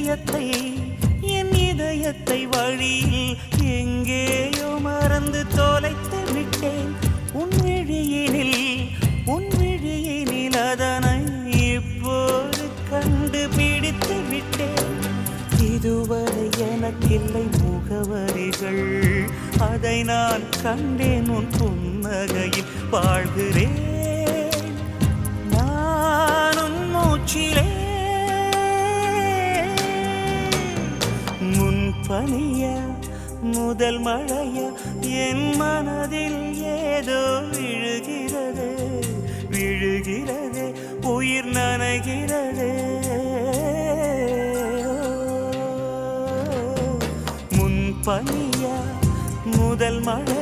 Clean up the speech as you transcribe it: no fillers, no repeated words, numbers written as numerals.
என் இதயத்தை வழியில் எங்கேயோ மறந்து தொலைத்து விட்டேன். உன் விழியினில் அதனை இப்போது கண்டுபிடித்து விட்டேன். இதுவரை எனக்கில்லை முகவரிகள், அதை நான் கண்டேன் உன் புன்னகையில். வாழ்கிறேன் நான் உன் மூச்சிலே. முன்பனியா முதல் மழையா என் மனதில் ஏதோ விழுகிறது, உயிர் நனைகிறது. முன்பனியா முதல் மழை